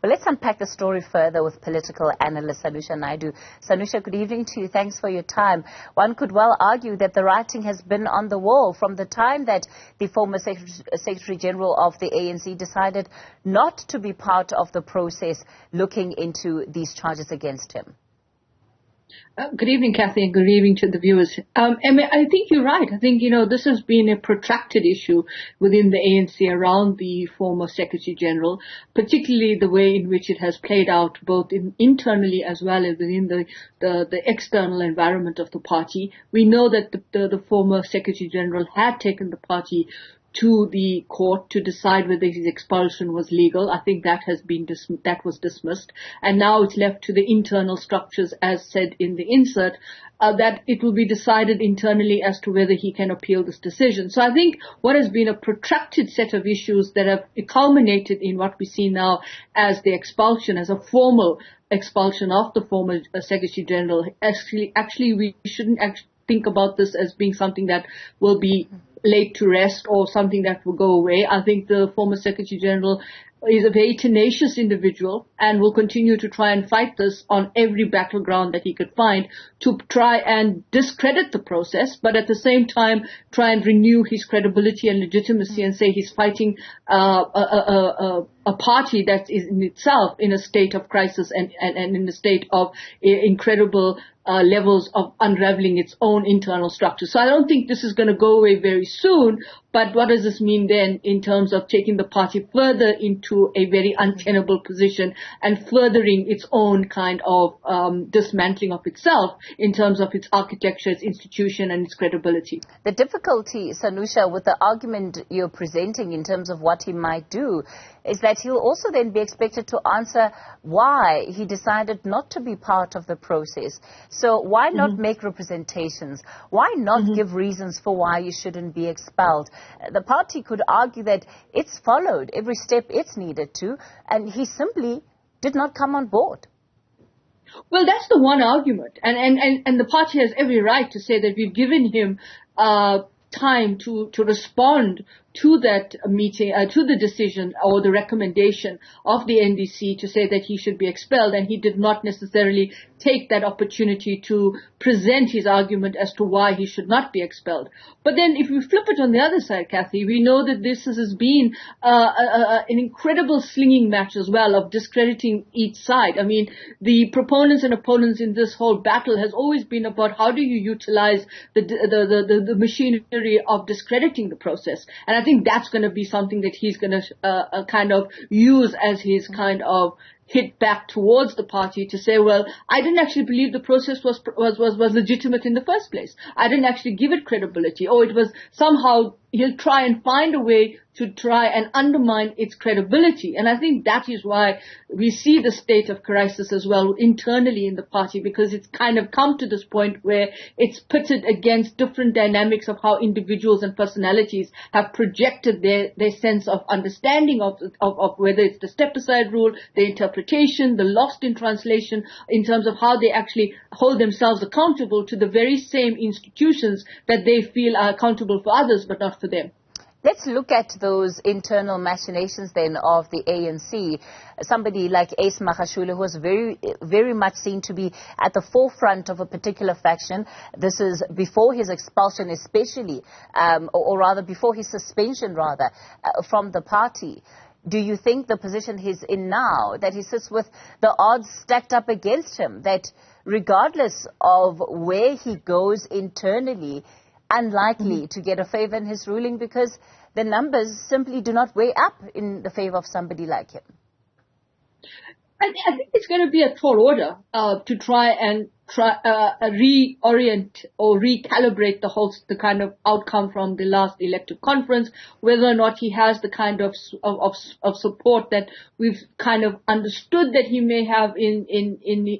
Well, let's unpack the story further with political analyst Sanusha Naidu. Sanusha, good evening to you. Thanks for your time. One could well argue that the writing has been on the wall from the time that the former Secretary General of the ANC decided not to be part of the process looking into these charges against him. Good evening, Kathy, and good evening to the viewers. I think you're right. I think, this has been a protracted issue within the ANC around the former Secretary General, particularly the way in which it has played out both internally as well as within the external environment of the party. We know that the former Secretary General had taken the party to the court to decide whether his expulsion was legal. I think that was dismissed, and now it's left to the internal structures, as said in the insert, that it will be decided internally as to whether he can appeal this decision. So I think what has been a protracted set of issues that have culminated in what we see now as the expulsion, as a formal expulsion of the former Secretary General. Actually, we shouldn't think about this as being something that will be laid to rest or something that will go away. I think the former Secretary General is a very tenacious individual and will continue to try and fight this on every battleground that he could find to try and discredit the process, but at the same time try and renew his credibility and legitimacy and say he's fighting a party that is in itself in a state of crisis and in a state of incredible levels of unraveling its own internal structure. So I don't think this is going to go away very soon, but what does this mean then in terms of taking the party further into a very untenable position and furthering its own kind of dismantling of itself in terms of its architecture, its institution and its credibility? The difficulty, Sanusha, with the argument you're presenting in terms of what he might do is that he'll also then be expected to answer why he decided not to be part of the process. So why not make representations? Why not give reasons for why you shouldn't be expelled? The party could argue that it's followed every step it's needed to, and he simply did not come on board. Well, that's the one argument. And the party has every right to say that we've given him time to respond to that meeting, to the decision or the recommendation of the NDC to say that he should be expelled, and he did not necessarily take that opportunity to present his argument as to why he should not be expelled. But then if we flip it on the other side, Kathy, we know that this has been an incredible slinging match as well of discrediting each side. I mean, the proponents and opponents in this whole battle has always been about how do you utilize the machinery of discrediting the process. And I think that's going to be something that he's going to kind of use as his kind of hit back towards the party to say, well, I didn't actually believe the process was legitimate in the first place. I didn't actually give it credibility. Or it was somehow, he'll try and find a way to try and undermine its credibility. And I think that is why we see the state of crisis as well internally in the party, because it's kind of come to this point where it's pitted against different dynamics of how individuals and personalities have projected their sense of understanding of whether it's the step-aside rule, the interpretation, the lost in translation, in terms of how they actually hold themselves accountable to the very same institutions that they feel are accountable for others, but not for them. Let's look at those internal machinations then of the ANC. Somebody like Ace Magashule, who was very, very much seen to be at the forefront of a particular faction. This is before his expulsion especially, or rather before his suspension rather, from the party. Do you think the position he's in now, that he sits with the odds stacked up against him, that regardless of where he goes internally, unlikely to get a favor in his ruling because the numbers simply do not weigh up in the favor of somebody like him? I think it's going to be a tall order to try and reorient or recalibrate the kind of outcome from the last elective conference, whether or not he has the kind of support that we've kind of understood that he may have in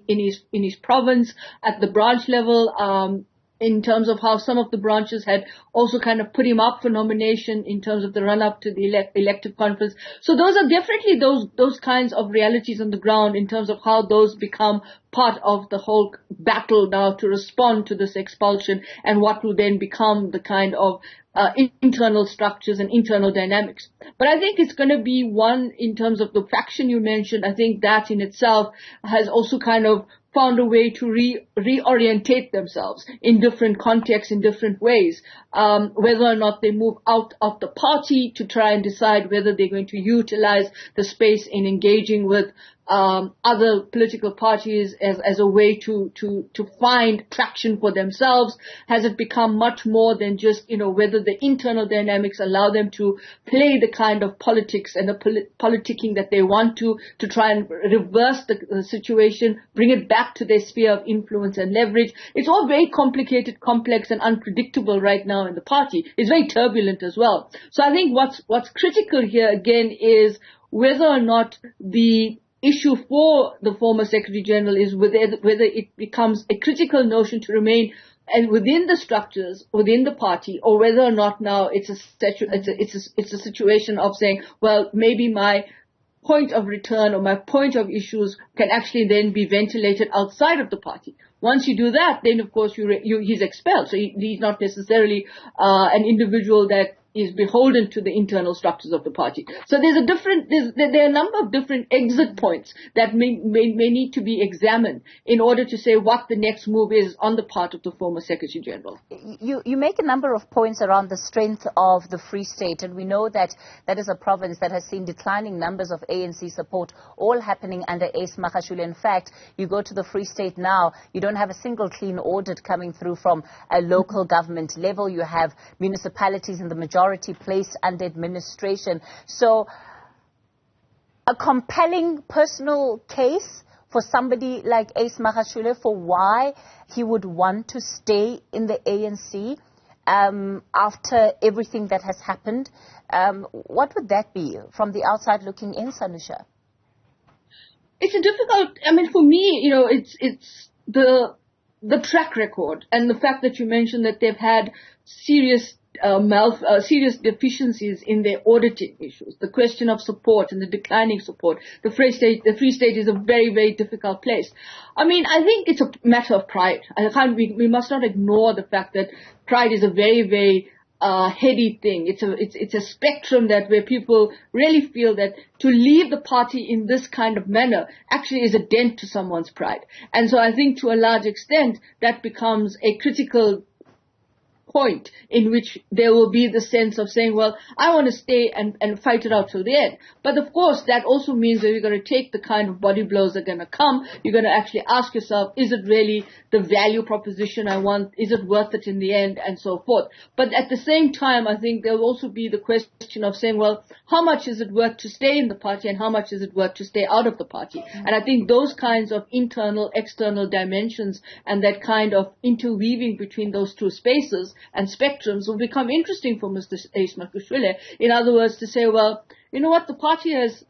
his province at the branch level. in terms of how some of the branches had also kind of put him up for nomination in terms of the run-up to the elective conference. So those are definitely those kinds of realities on the ground in terms of how those become part of the whole battle now to respond to this expulsion, and what will then become the kind of internal structures and internal dynamics. But I think it's going to be one in terms of the faction you mentioned. I think that in itself has also kind of found a way to reorientate themselves in different contexts, in different ways, whether or not they move out of the party to try and decide whether they're going to utilize the space in engaging with other political parties as a way to find traction for themselves. Has it become much more than just, whether the internal dynamics allow them to play the kind of politics and the politicking that they want to try and reverse the situation, bring it back to their sphere of influence and leverage? It's all very complicated, complex, and unpredictable right now in the party. It's very turbulent as well. So I think what's critical here again is whether or not the issue for the former Secretary General is whether it becomes a critical notion to remain and within the structures, within the party, or whether or not now it's a situation of saying, well, maybe my point of return or my point of issues can actually then be ventilated outside of the party. Once you do that, then of course he's expelled. So he's not necessarily an individual that is beholden to the internal structures of the party. So there are a number of different exit points that may need to be examined in order to say what the next move is on the part of the former Secretary General. You make a number of points around the strength of the Free State, and we know that that is a province that has seen declining numbers of ANC support, all happening under Ace Magashule. In fact, you go to the Free State now, you don't have a single clean audit coming through from a local government level. You have municipalities in the majority placed under administration. So a compelling personal case for somebody like Ace Magashule for why he would want to stay in the ANC after everything that has happened. What would that be from the outside looking in, Sanusha? It's a difficult, for me, it's the track record and the fact that you mentioned that they've had serious deficiencies in their auditing issues, the question of support and the declining support. The Free State is a very, very difficult place. I think it's a matter of pride. We must not ignore the fact that pride is a very, very heady thing. It's a spectrum where people really feel that to leave the party in this kind of manner actually is a dent to someone's pride. And so I think to a large extent that becomes a critical point in which there will be the sense of saying, well, I want to stay and fight it out till the end. But of course, that also means that you're going to take the kind of body blows that are going to come. You're going to actually ask yourself, is it really the value proposition I want? Is it worth it in the end? And so forth. But at the same time, I think there will also be the question of saying, well, how much is it worth to stay in the party and how much is it worth to stay out of the party? And I think those kinds of internal, external dimensions and that kind of interweaving between those two spaces and spectrums will become interesting for Mr. Ace Magashule. In other words, to say, well, you know what, the party has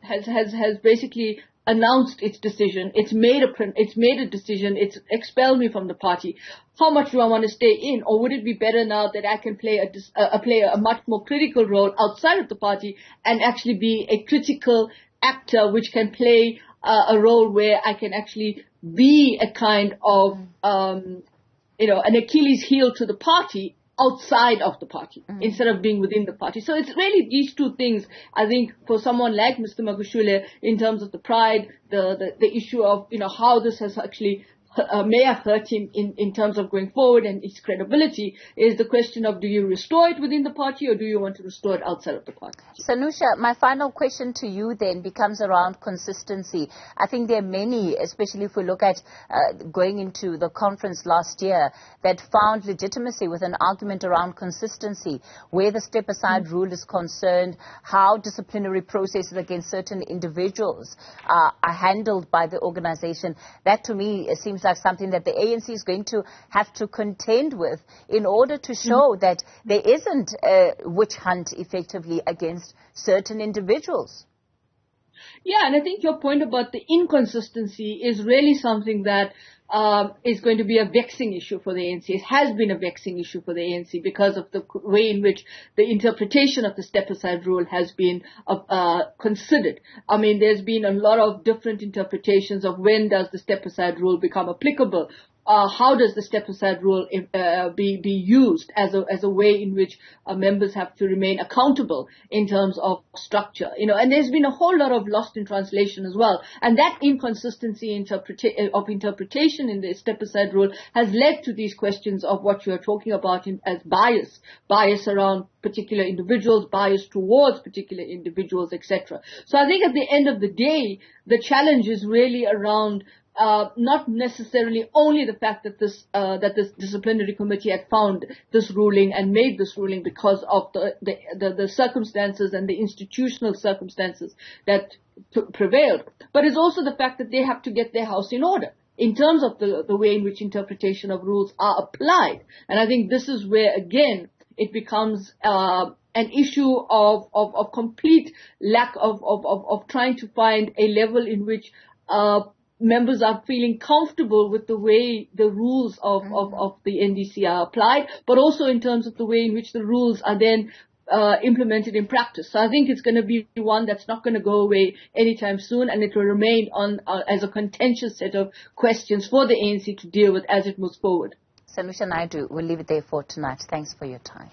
basically announced its decision. It's made a decision. It's expelled me from the party. How much do I want to stay in? Or would it be better now that I can play a much more critical role outside of the party and actually be a critical actor which can play a role where I can actually be a kind of, an Achilles heel to the party outside of the party instead of being within the party. So it's really these two things, I think, for someone like Mr. Magashule, in terms of the pride, the issue of, how this has actually may have hurt him in terms of going forward and its credibility, is the question of, do you restore it within the party or do you want to restore it outside of the party? Sanusha, my final question to you then becomes around consistency. I think there are many, especially if we look at going into the conference last year, that found legitimacy with an argument around consistency, where the step-aside rule is concerned, how disciplinary processes against certain individuals are handled by the organization. That to me seems like something that the ANC is going to have to contend with in order to show that there isn't a witch hunt effectively against certain individuals. Yeah, and I think your point about the inconsistency is really something that is going to be a vexing issue for the ANC. It has been a vexing issue for the ANC because of the way in which the interpretation of the step-aside rule has been considered. I mean, there's been a lot of different interpretations of when does the step-aside rule become applicable. How does the step-aside rule be used as a way in which members have to remain accountable in terms of structure? And there's been a whole lot of lost in translation as well. And that inconsistency of interpretation in the step-aside rule has led to these questions of what you are talking about as bias around particular individuals, bias towards particular individuals, etc. So I think at the end of the day, the challenge is really around not necessarily only the fact that this disciplinary committee had found this ruling and made this ruling because of the circumstances and the institutional circumstances that prevailed, but it's also the fact that they have to get their house in order in terms of the way in which interpretation of rules are applied. And I think this is where, again, it becomes an issue of complete lack of trying to find a level in which members are feeling comfortable with the way the rules of the NDC are applied, but also in terms of the way in which the rules are then implemented in practice. So I think it's going to be one that's not going to go away anytime soon, and it will remain as a contentious set of questions for the ANC to deal with as it moves forward. Sanusha Naidu, we'll leave it there for tonight. Thanks for your time.